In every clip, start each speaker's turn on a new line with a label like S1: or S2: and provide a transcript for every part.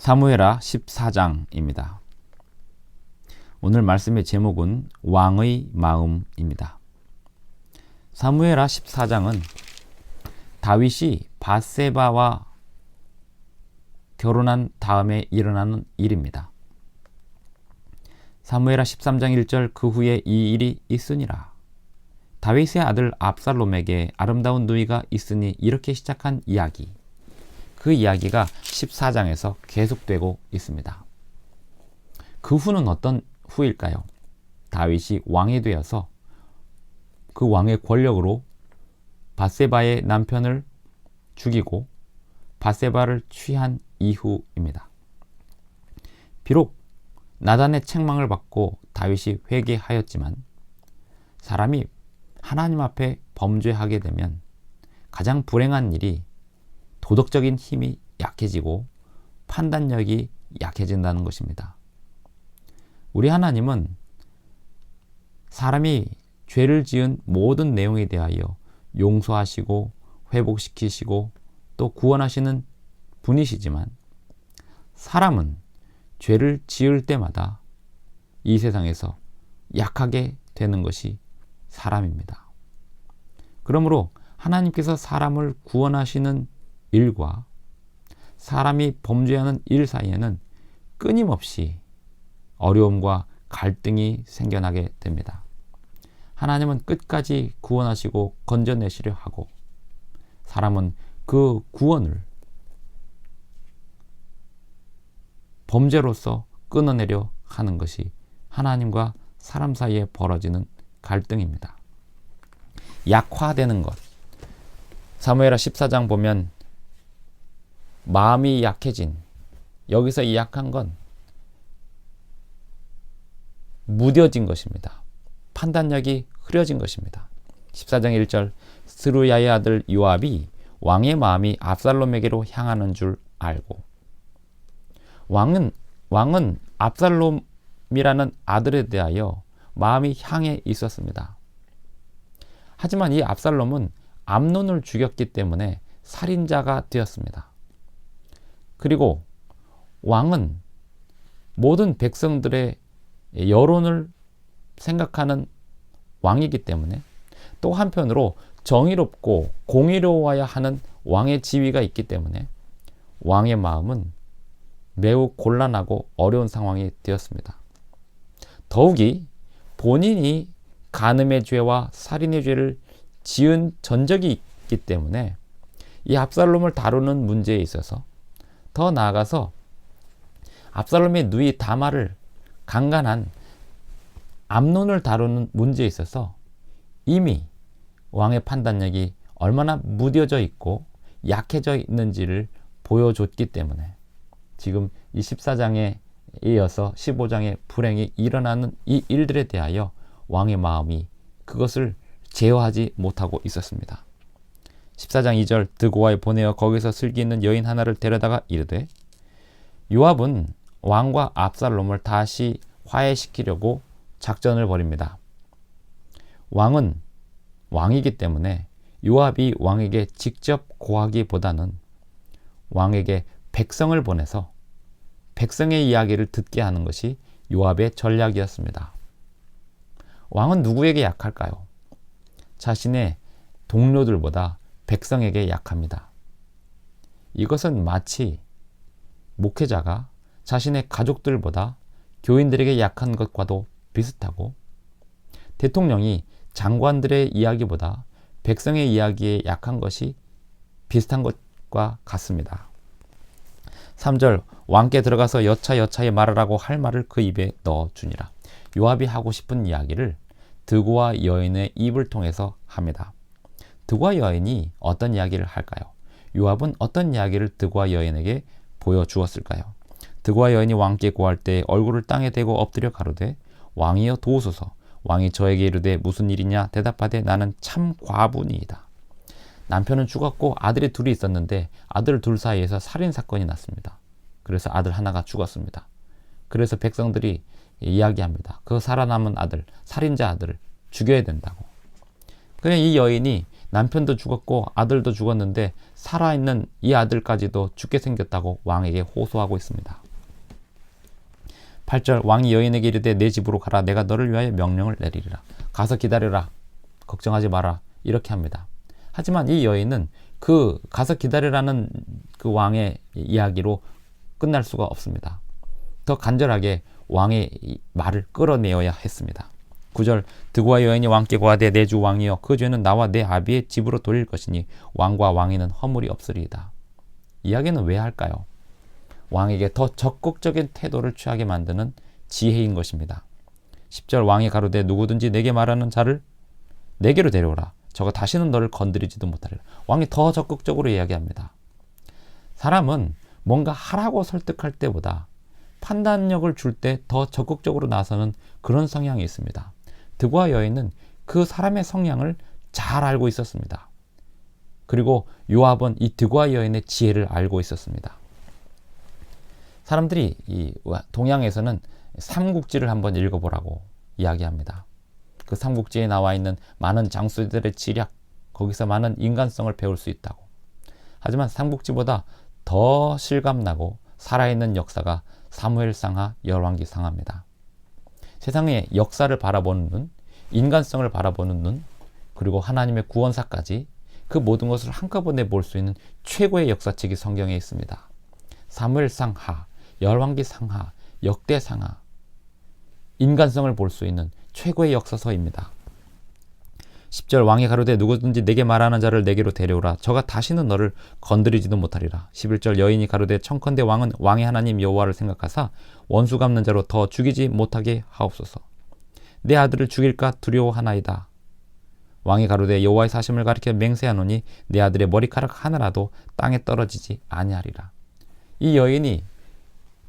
S1: 사무엘하 14장입니다. 오늘 말씀의 제목은 왕의 마음입니다. 사무엘하 14장은 다윗이 밧세바와 결혼한 다음에 일어나는 일입니다. 사무엘하 13장 1절 그 후에 이 일이 있으니라. 다윗의 아들 압살롬에게 아름다운 누이가 있으니 이렇게 시작한 이야기. 그 이야기가 14장에서 계속되고 있습니다. 그 후는 어떤 후일까요? 다윗이 왕이 되어서 그 왕의 권력으로 밧세바의 남편을 죽이고 밧세바를 취한 이후입니다. 비록 나단의 책망을 받고 다윗이 회개하였지만 사람이 하나님 앞에 범죄하게 되면 가장 불행한 일이 도덕적인 힘이 약해지고 판단력이 약해진다는 것입니다. 우리 하나님은 사람이 죄를 지은 모든 내용에 대하여 용서하시고 회복시키시고 또 구원하시는 분이시지만 사람은 죄를 지을 때마다 이 세상에서 약하게 되는 것이 사람입니다. 그러므로 하나님께서 사람을 구원하시는 일과 사람이 범죄하는 일 사이에는 끊임없이 어려움과 갈등이 생겨나게 됩니다. 하나님은 끝까지 구원하시고 건져내시려 하고 사람은 그 구원을 범죄로서 끊어내려 하는 것이 하나님과 사람 사이에 벌어지는 갈등입니다. 약화되는 것. 사무엘하 14장 보면 마음이 약해진, 여기서 이 약한 건 무뎌진 것입니다. 판단력이 흐려진 것입니다. 14장 1절 스루야의 아들 요압이 왕의 마음이 압살롬에게로 향하는 줄 알고. 왕은 압살롬이라는 아들에 대하여 마음이 향해 있었습니다. 하지만 이 압살롬은 암논을 죽였기 때문에 살인자가 되었습니다. 그리고 왕은 모든 백성들의 여론을 생각하는 왕이기 때문에 또 한편으로 정의롭고 공의로워야 하는 왕의 지위가 있기 때문에 왕의 마음은 매우 곤란하고 어려운 상황이 되었습니다. 더욱이 본인이 간음의 죄와 살인의 죄를 지은 전적이 있기 때문에 이 압살롬을 다루는 문제에 있어서 더 나아가서 압살롬의 누이 다말을 강간한 암논을 다루는 문제에 있어서 이미 왕의 판단력이 얼마나 무뎌져 있고 약해져 있는지를 보여줬기 때문에 지금 이 14장에 이어서 15장의 불행이 일어나는 이 일들에 대하여 왕의 마음이 그것을 제어하지 못하고 있었습니다. 14장 2절 드고아에 보내어 거기서 슬기 있는 여인 하나를 데려다가 이르되 요압은 왕과 압살롬을 다시 화해시키려고 작전을 벌입니다. 왕은 왕이기 때문에 요압이 왕에게 직접 고하기보다는 왕에게 백성을 보내서 백성의 이야기를 듣게 하는 것이 요압의 전략이었습니다. 왕은 누구에게 약할까요? 자신의 동료들보다 백성에게 약합니다. 이것은 마치 목회자가 자신의 가족들보다 교인들에게 약한 것과도 비슷하고 대통령이 장관들의 이야기보다 백성의 이야기에 약한 것이 비슷한 것과 같습니다. 3절 왕께 들어가서 여차여차에 말하라고 할 말을 그 입에 넣어주니라. 요압이 하고 싶은 이야기를 드고아 여인의 입을 통해서 합니다. 드고아 여인이 어떤 이야기를 할까요? 요압은 어떤 이야기를 드고아 여인에게 보여주었을까요? 드고아 여인이 왕께 고할 때 얼굴을 땅에 대고 엎드려 가로되 왕이여 도우소서. 왕이 저에게 이르되 무슨 일이냐 대답하되 나는 참 과부니이다. 남편은 죽었고 아들이 둘이 있었는데 아들 둘 사이에서 살인사건이 났습니다. 그래서 아들 하나가 죽었습니다. 그래서 백성들이 이야기합니다. 그 살아남은 아들, 살인자 아들을 죽여야 된다고. 그냥 이 여인이 남편도 죽었고 아들도 죽었는데 살아있는 이 아들까지도 죽게 생겼다고 왕에게 호소하고 있습니다. 8절 왕이 여인에게 이르되 내 집으로 가라. 내가 너를 위하여 명령을 내리리라. 가서 기다려라. 걱정하지 마라. 이렇게 합니다. 하지만 이 여인은 그 가서 기다리라는 그 왕의 이야기로 끝날 수가 없습니다. 더 간절하게 왕의 말을 끌어내어야 했습니다. 9절 드고와 여인이 왕께 고하되 내 주 왕이여 그 죄는 나와 내 아비의 집으로 돌릴 것이니 왕과 왕위는 허물이 없으리이다. 이야기는 왜 할까요? 왕에게 더 적극적인 태도를 취하게 만드는 지혜인 것입니다. 10절 왕이 가로되 누구든지 내게 말하는 자를 내게로 데려오라. 저가 다시는 너를 건드리지도 못하리라. 왕이 더 적극적으로 이야기합니다. 사람은 뭔가 하라고 설득할 때보다 판단력을 줄 때 더 적극적으로 나서는 그런 성향이 있습니다. 드고와 여인은 그 사람의 성향을 잘 알고 있었습니다. 그리고 요압은 이 드고와 여인의 지혜를 알고 있었습니다. 사람들이 이 동양에서는 삼국지를 한번 읽어보라고 이야기합니다. 그 삼국지에 나와 있는 많은 장수들의 지략, 거기서 많은 인간성을 배울 수 있다고. 하지만 삼국지보다 더 실감나고 살아있는 역사가 사무엘상하, 열왕기상하입니다. 세상의 역사를 바라보는 눈, 인간성을 바라보는 눈, 그리고 하나님의 구원사까지 그 모든 것을 한꺼번에 볼 수 있는 최고의 역사책이 성경에 있습니다. 사무엘상하, 열왕기상하, 역대상하, 인간성을 볼 수 있는 최고의 역사서입니다. 10절 왕이 가로되 누구든지 내게 말하는 자를 내게로 데려오라. 저가 다시는 너를 건드리지도 못하리라. 11절 여인이 가로되 청컨대 왕은 왕의 하나님 여호와를 생각하사 원수 갚는 자로 더 죽이지 못하게 하옵소서. 내 아들을 죽일까 두려워하나이다. 왕이 가로되 여호와의 사심을 가리켜 맹세하노니 내 아들의 머리카락 하나라도 땅에 떨어지지 아니하리라. 이 여인이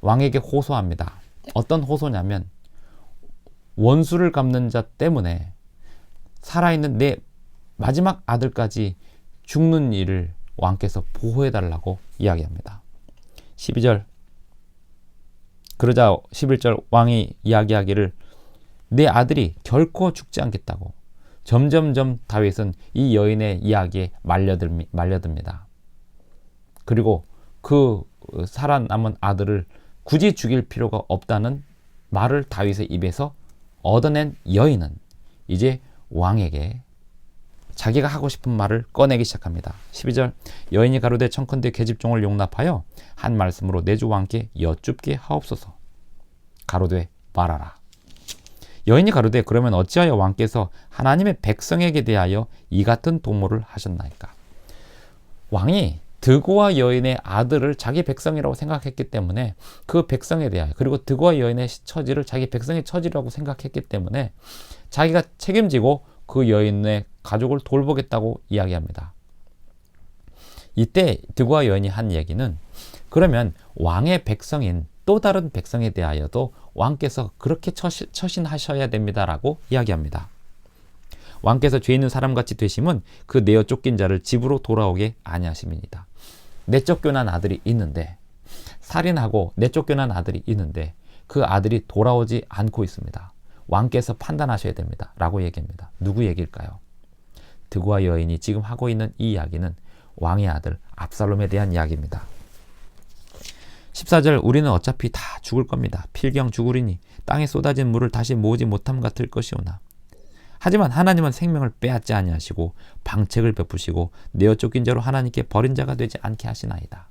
S1: 왕에게 호소합니다. 어떤 호소냐면 원수를 갚는 자 때문에 살아있는 내 마지막 아들까지 죽는 일을 왕께서 보호해달라고 이야기합니다. 12절 그러자 11절 왕이 이야기하기를 내 아들이 결코 죽지 않겠다고. 점점점 다윗은 이 여인의 이야기에 말려듭니다. 그리고 그 살아남은 아들을 굳이 죽일 필요가 없다는 말을 다윗의 입에서 얻어낸 여인은 이제 왕에게 자기가 하고 싶은 말을 꺼내기 시작합니다. 12절 여인이 가로되 청컨대 계집종을 용납하여 한 말씀으로 내 주 왕께 여쭙게 하옵소서. 가로되 말하라. 여인이 가로되 그러면 어찌하여 왕께서 하나님의 백성에게 대하여 이 같은 도모를 하셨나이까. 왕이 드고와 여인의 아들을 자기 백성이라고 생각했기 때문에 그 백성에 대하여, 그리고 드고와 여인의 처지를 자기 백성의 처지라고 생각했기 때문에 자기가 책임지고 그 여인의 가족을 돌보겠다고 이야기합니다. 이때 드고와 여인이 한 얘기는 그러면 왕의 백성인 또 다른 백성에 대하여도 왕께서 그렇게 처신하셔야 됩니다라고 이야기합니다. 왕께서 죄 있는 사람같이 되심은 그 내어 쫓긴 자를 집으로 돌아오게 아니하심이니이다. 내쫓겨난 아들이 있는데, 살인하고 내쫓겨난 아들이 있는데 그 아들이 돌아오지 않고 있습니다. 왕께서 판단하셔야 됩니다 라고 얘기합니다. 누구 얘기일까요? 드고와 여인이 지금 하고 있는 이 이야기는 왕의 아들 압살롬에 대한 이야기입니다. 14절 우리는 어차피 다 죽을 겁니다. 필경 죽으리니 땅에 쏟아진 물을 다시 모으지 못함 같을 것이오나 하지만 하나님은 생명을 빼앗지 아니하시고 방책을 베푸시고 내어 쫓긴 자로 하나님께 버린 자가 되지 않게 하시나이다.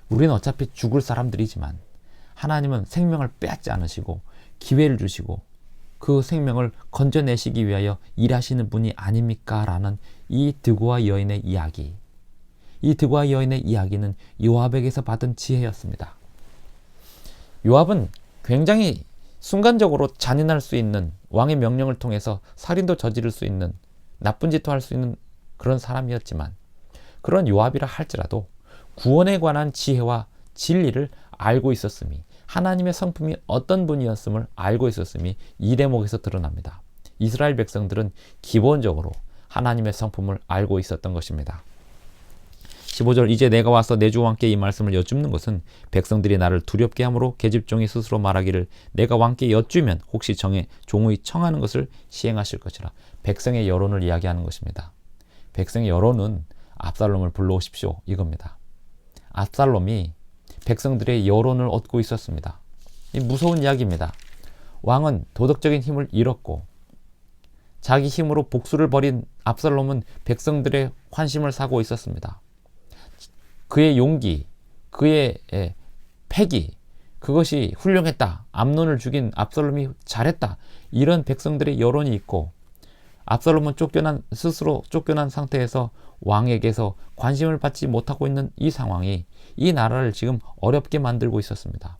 S1: 우리는 어차피 죽을 사람들이지만 하나님은 생명을 빼앗지 않으시고 기회를 주시고 그 생명을 건져내시기 위하여 일하시는 분이 아닙니까? 라는 이 드고와 여인의 이야기. 이 드고와 여인의 이야기는 요압에게서 받은 지혜였습니다. 요압은 굉장히 순간적으로 잔인할 수 있는, 왕의 명령을 통해서 살인도 저지를 수 있는, 나쁜 짓도 할 수 있는 그런 사람이었지만 그런 요압이라 할지라도 구원에 관한 지혜와 진리를 알고 있었음이, 하나님의 성품이 어떤 분이었음을 알고 있었음이 이 대목에서 드러납니다. 이스라엘 백성들은 기본적으로 하나님의 성품을 알고 있었던 것입니다. 15절 이제 내가 와서 내 주 왕께 이 말씀을 여쭙는 것은 백성들이 나를 두렵게 함으로 계집종이 스스로 말하기를 내가 왕께 여쭈면 혹시 종의 청하는 것을 시행하실 것이라. 백성의 여론을 이야기하는 것입니다. 백성의 여론은 압살롬을 불러오십시오 이겁니다. 압살롬이 백성들의 여론을 얻고 있었습니다. 이 무서운 이야기입니다. 왕은 도덕적인 힘을 잃었고 자기 힘으로 복수를 벌인 압살롬은 백성들의 환심을 사고 있었습니다. 그의 용기, 그의 패기, 그것이 훌륭했다. 암논을 죽인 압살롬이 잘했다. 이런 백성들의 여론이 있고 압살롬은 스스로 쫓겨난 상태에서 왕에게서 관심을 받지 못하고 있는 이 상황이 이 나라를 지금 어렵게 만들고 있었습니다.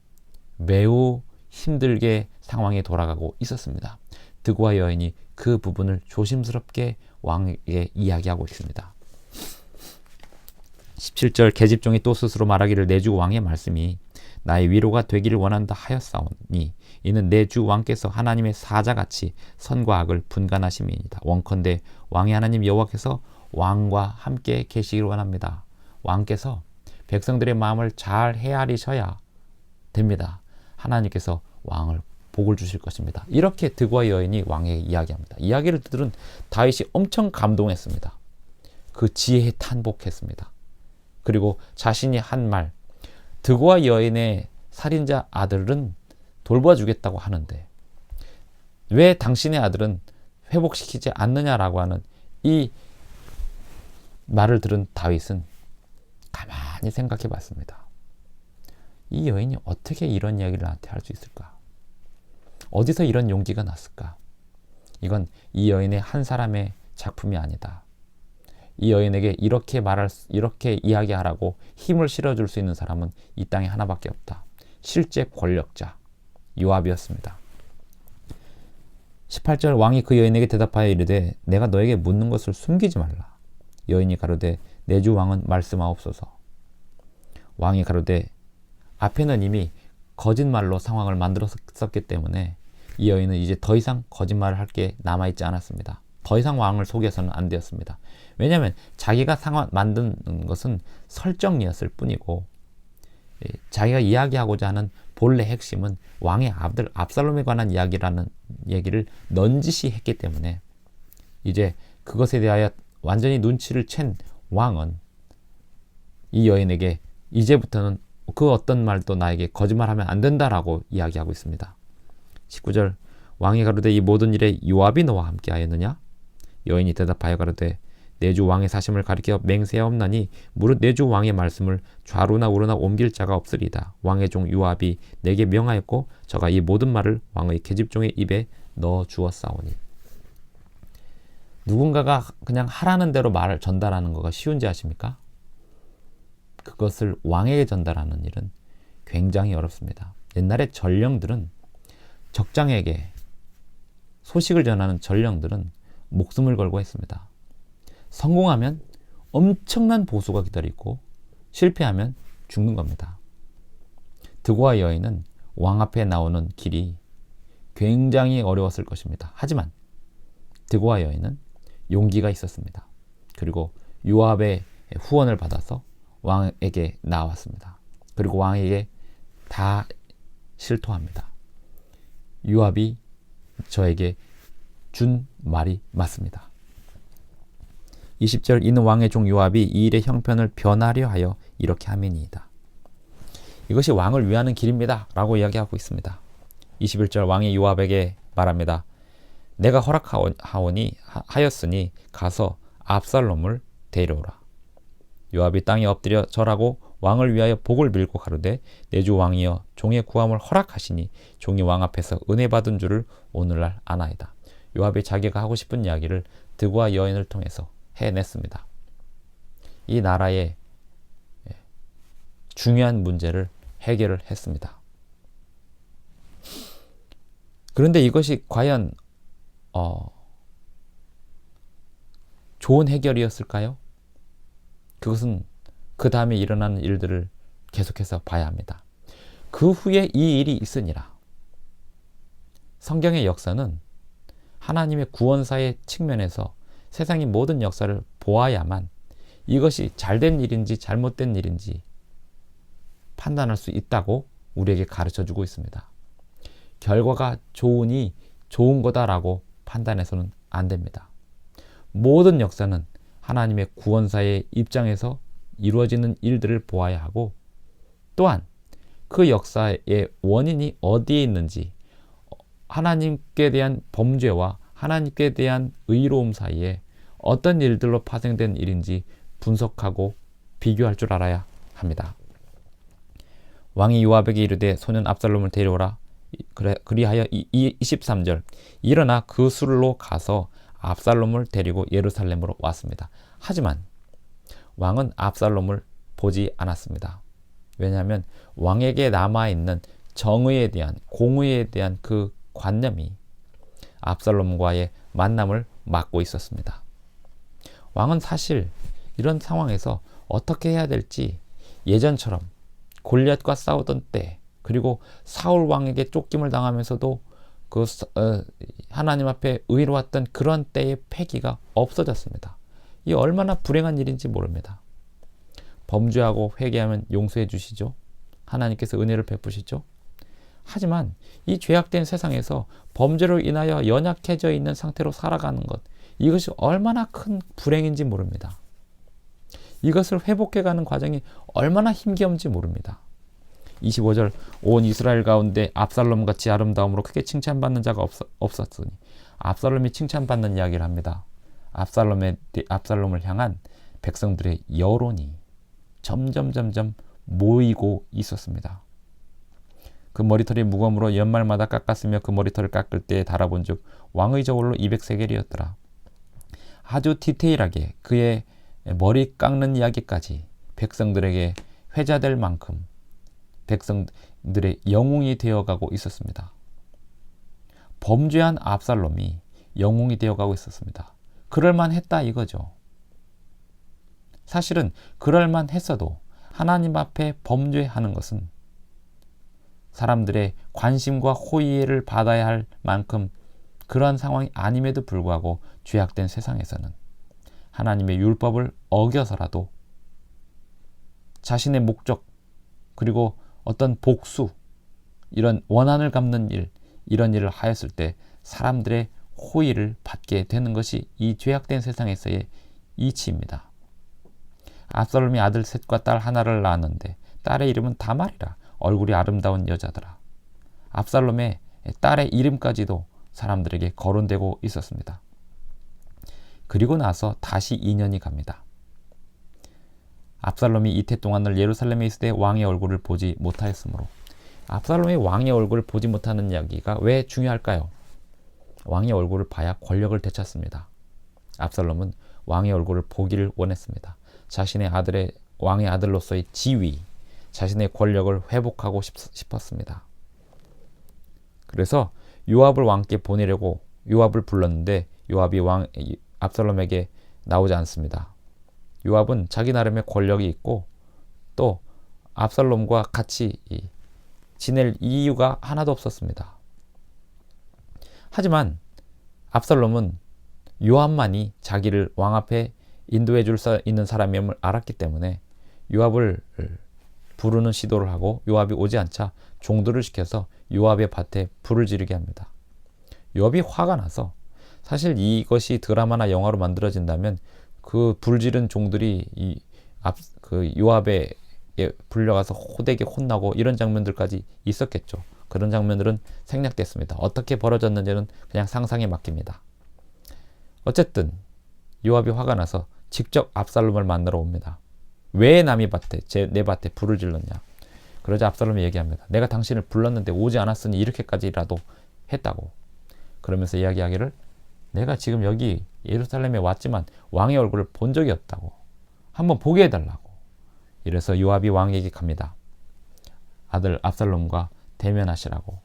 S1: 매우 힘들게 상황이 돌아가고 있었습니다. 드고와 여인이 그 부분을 조심스럽게 왕에게 이야기하고 있습니다. 17절 계집종이 또 스스로 말하기를 내 주 왕의 말씀이 나의 위로가 되기를 원한다 하였사오니 이는 내 주 왕께서 하나님의 사자같이 선과 악을 분간하심이니이다. 원컨대 왕의 하나님 여호와께서 왕과 함께 계시기를 원합니다. 왕께서 백성들의 마음을 잘 헤아리셔야 됩니다. 하나님께서 왕을 복을 주실 것입니다. 이렇게 드고와 여인이 왕에게 이야기합니다. 이야기를 들은 다윗이 엄청 감동했습니다. 그 지혜에 탄복했습니다. 그리고 자신이 한 말, 드고와 여인의 살인자 아들은 돌봐주겠다고 하는데 왜 당신의 아들은 회복시키지 않느냐라고 하는 이 말을 들은 다윗은 가만히 생각해 봤습니다. 이 여인이 어떻게 이런 이야기를 나한테 할 수 있을까? 어디서 이런 용기가 났을까? 이건 이 여인의 한 사람의 작품이 아니다. 이 여인에게 이렇게 이야기하라고 힘을 실어줄 수 있는 사람은 이 땅에 하나밖에 없다. 실제 권력자 요압이었습니다. 18절 왕이 그 여인에게 대답하여 이르되 내가 너에게 묻는 것을 숨기지 말라. 여인이 가로되 내 주 왕은 말씀하옵소서. 왕이 가로되 앞에는 이미 거짓말로 상황을 만들었었기 때문에 이 여인은 이제 더 이상 거짓말을 할 게 남아있지 않았습니다. 더 이상 왕을 속여서는 안 되었습니다. 왜냐하면 자기가 만든 것은 설정이었을 뿐이고 자기가 이야기하고자 하는 본래 핵심은 왕의 아들 압살롬에 관한 이야기라는 얘기를 넌지시 했기 때문에 이제 그것에 대하여 완전히 눈치를 챈 왕은 이 여인에게 이제부터는 그 어떤 말도 나에게 거짓말하면 안 된다라고 이야기하고 있습니다. 19절 왕이 가로되 이 모든 일에 요압이 너와 함께 하였느냐? 여인이 대답하여 가로되 내 주 왕의 사심을 가리켜 맹세하옵나니 무릇 내 주 왕의 말씀을 좌로나 우로나 옮길 자가 없으리다. 왕의 종 요압이 내게 명하였고 저가 이 모든 말을 왕의 계집종의 입에 넣어 주었사오니. 누군가가 그냥 하라는 대로 말을 전달하는 거가 쉬운지 아십니까? 그것을 왕에게 전달하는 일은 굉장히 어렵습니다. 옛날에 전령들은 적장에게 소식을 전하는 전령들은 목숨을 걸고 했습니다. 성공하면 엄청난 보수가 기다리고 실패하면 죽는 겁니다. 드고와 여인은 왕 앞에 나오는 길이 굉장히 어려웠을 것입니다. 하지만 드고와 여인은 용기가 있었습니다. 그리고 요압의 후원을 받아서 왕에게 나왔습니다. 그리고 왕에게 다 실토합니다. 요압이 저에게 준 말이 맞습니다. 20절 이는 왕의 종 요압이 이 일의 형편을 변하려 하여 이렇게 함이니이다. 이것이 왕을 위하는 길입니다 라고 이야기하고 있습니다. 21절 왕이 요압에게 말합니다. 내가 하였으니 가서 압살롬을 데려오라. 요압이 땅에 엎드려 절하고 왕을 위하여 복을 빌고 가로되 내 주 왕이여 종의 구함을 허락하시니 종이 왕 앞에서 은혜 받은 줄을 오늘날 아나이다. 요압이 자기가 하고 싶은 이야기를 드고와 여인을 통해서 해냈습니다. 이 나라의 중요한 문제를 해결을 했습니다. 그런데 이것이 과연 좋은 해결이었을까요? 그것은 그 다음에 일어나는 일들을 계속해서 봐야 합니다. 그 후에 이 일이 있으니라. 성경의 역사는 하나님의 구원사의 측면에서 세상의 모든 역사를 보아야만 이것이 잘된 일인지 잘못된 일인지 판단할 수 있다고 우리에게 가르쳐 주고 있습니다. 결과가 좋으니 좋은 거다라고 판단해서는 안 됩니다. 모든 역사는 하나님의 구원사의 입장에서 이루어지는 일들을 보아야 하고, 또한 그 역사의 원인이 어디에 있는지, 하나님께 대한 범죄와 하나님께 대한 의로움 사이에 어떤 일들로 파생된 일인지 분석하고 비교할 줄 알아야 합니다. 왕이 요압에게 이르되 소년 압살롬을 데려오라. 그리하여 23절 일어나 그 술로 가서 압살롬을 데리고 예루살렘으로 왔습니다. 하지만 왕은 압살롬을 보지 않았습니다. 왜냐하면 왕에게 남아있는 정의에 대한, 공의에 대한 그 관념이 압살롬과의 만남을 막고 있었습니다. 왕은 사실 이런 상황에서 어떻게 해야 될지 예전처럼 골리앗과 싸우던 때, 그리고 사울 왕에게 쫓김을 당하면서도 하나님 앞에 의로웠던 그런 때의 패기가 없어졌습니다. 이 얼마나 불행한 일인지 모릅니다. 범죄하고 회개하면 용서해 주시죠. 하나님께서 은혜를 베푸시죠. 하지만 이 죄악된 세상에서 범죄로 인하여 연약해져 있는 상태로 살아가는 것, 이것이 얼마나 큰 불행인지 모릅니다. 이것을 회복해가는 과정이 얼마나 힘겨운지 모릅니다. 25절 온 이스라엘 가운데 압살롬같이 아름다움으로 크게 칭찬받는 자가 없었으니, 압살롬이 칭찬받는 이야기를 합니다. 압살롬을 향한 백성들의 여론이 점점 모이고 있었습니다. 그 머리털이 무검으로 연말마다 깎았으며 그 머리털을 깎을 때에 달아본 즉 왕의 저울로 200세겔이었더라. 아주 디테일하게 그의 머리 깎는 이야기까지 백성들에게 회자될 만큼 백성들의 영웅이 되어가고 있었습니다. 범죄한 압살롬이 영웅이 되어가고 있었습니다. 그럴만했다 이거죠. 사실은 그럴만했어도 하나님 앞에 범죄하는 것은 사람들의 관심과 호의를 받아야 할 만큼 그러한 상황이 아님에도 불구하고 죄악된 세상에서는 하나님의 율법을 어겨서라도 자신의 목적, 그리고 어떤 복수, 이런 원한을 갚는 일, 이런 일을 하였을 때 사람들의 호의를 받게 되는 것이 이 죄악된 세상에서의 이치입니다. 압살롬이 아들 셋과 딸 하나를 낳았는데 딸의 이름은 다말이라. 얼굴이 아름다운 여자더라. 압살롬의 딸의 이름까지도 사람들에게 거론되고 있었습니다. 그리고 나서 다시 2년이 갑니다. 압살롬이 이태 동안을 예루살렘에 있을 때 왕의 얼굴을 보지 못하였으므로, 압살롬이 왕의 얼굴을 보지 못하는 이야기가 왜 중요할까요? 왕의 얼굴을 봐야 권력을 되찾습니다. 압살롬은 왕의 얼굴을 보기를 원했습니다. 자신의 왕의 아들로서의 지위, 자신의 권력을 회복하고 싶었습니다. 그래서 요압을 왕께 보내려고 요압을 불렀는데 요압이 압살롬에게 나오지 않습니다. 요압은 자기 나름의 권력이 있고 또 압살롬과 같이 지낼 이유가 하나도 없었습니다. 하지만 압살롬은 요압만이 자기를 왕 앞에 인도해 줄 수 있는 사람임을 알았기 때문에 요압을 부르는 시도를 하고, 요압이 오지 않자 종들을 시켜서 요압의 밭에 불을 지르게 합니다. 요압이 화가 나서, 사실 이것이 드라마나 영화로 만들어진다면 그 불지른 종들이 요압에 불려가서 호되게 혼나고 이런 장면들까지 있었겠죠. 그런 장면들은 생략됐습니다. 어떻게 벌어졌는지는 그냥 상상에 맡깁니다. 어쨌든 요압이 화가 나서 직접 압살롬을 만나러 옵니다. 왜 남의 밭에, 내 밭에 불을 질렀냐. 그러자 압살롬이 얘기합니다. 내가 당신을 불렀는데 오지 않았으니 이렇게까지라도 했다고. 그러면서 이야기하기를, 내가 지금 여기 예루살렘에 왔지만 왕의 얼굴을 본 적이 없다고. 한번 보게 해달라고. 이래서 요압이 왕에게 갑니다. 아들 압살롬과 대면하시라고.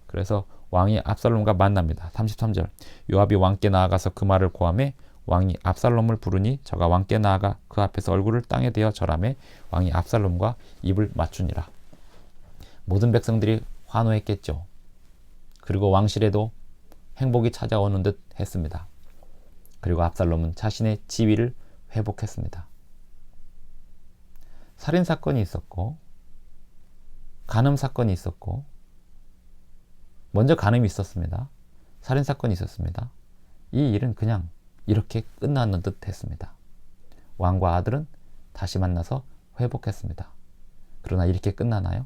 S1: 그래서 왕이 압살롬과 만납니다. 33절 요압이 왕께 나아가서 그 말을 고하매 왕이 압살롬을 부르니 저가 왕께 나아가 그 앞에서 얼굴을 땅에 대어 절하매 왕이 압살롬과 입을 맞추니라. 모든 백성들이 환호했겠죠. 그리고 왕실에도 행복이 찾아오는 듯 했습니다. 그리고 압살롬은 자신의 지위를 회복했습니다. 살인 사건이 있었고 간음 사건이 있었고, 먼저 간음이 있었습니다. 살인 사건이 있었습니다. 이 일은 그냥 이렇게 끝나는 듯 했습니다. 왕과 아들은 다시 만나서 회복했습니다. 그러나 이렇게 끝나나요?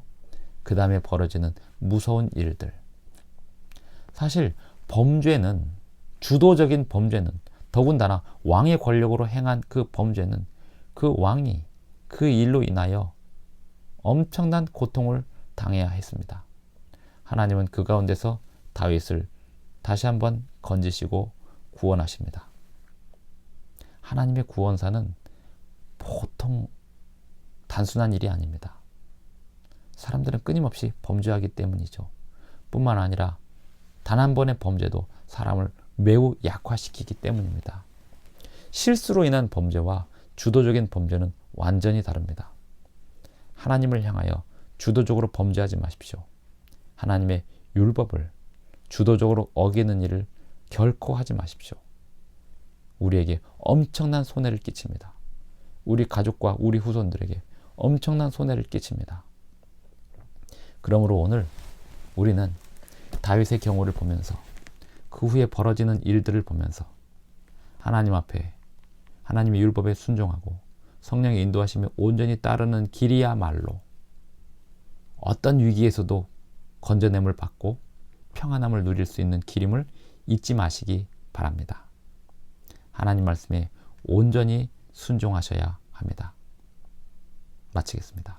S1: 그 다음에 벌어지는 무서운 일들. 사실 범죄는, 주도적인 범죄는, 더군다나 왕의 권력으로 행한 그 범죄는 그 왕이 그 일로 인하여 엄청난 고통을 당해야 했습니다. 하나님은 그 가운데서 다윗을 다시 한번 건지시고 구원하십니다. 하나님의 구원사는 보통 단순한 일이 아닙니다. 사람들은 끊임없이 범죄하기 때문이죠. 뿐만 아니라 단 한 번의 범죄도 사람을 매우 약화시키기 때문입니다. 실수로 인한 범죄와 주도적인 범죄는 완전히 다릅니다. 하나님을 향하여 주도적으로 범죄하지 마십시오. 하나님의 율법을 주도적으로 어기는 일을 결코 하지 마십시오. 우리에게 엄청난 손해를 끼칩니다. 우리 가족과 우리 후손들에게 엄청난 손해를 끼칩니다. 그러므로 오늘 우리는 다윗의 경우를 보면서, 그 후에 벌어지는 일들을 보면서 하나님 앞에 하나님의 율법에 순종하고 성령의 인도하심에 온전히 따르는 길이야말로 어떤 위기에서도 건져냄을 받고 평안함을 누릴 수 있는 길임을 잊지 마시기 바랍니다. 하나님 말씀에 온전히 순종하셔야 합니다. 마치겠습니다.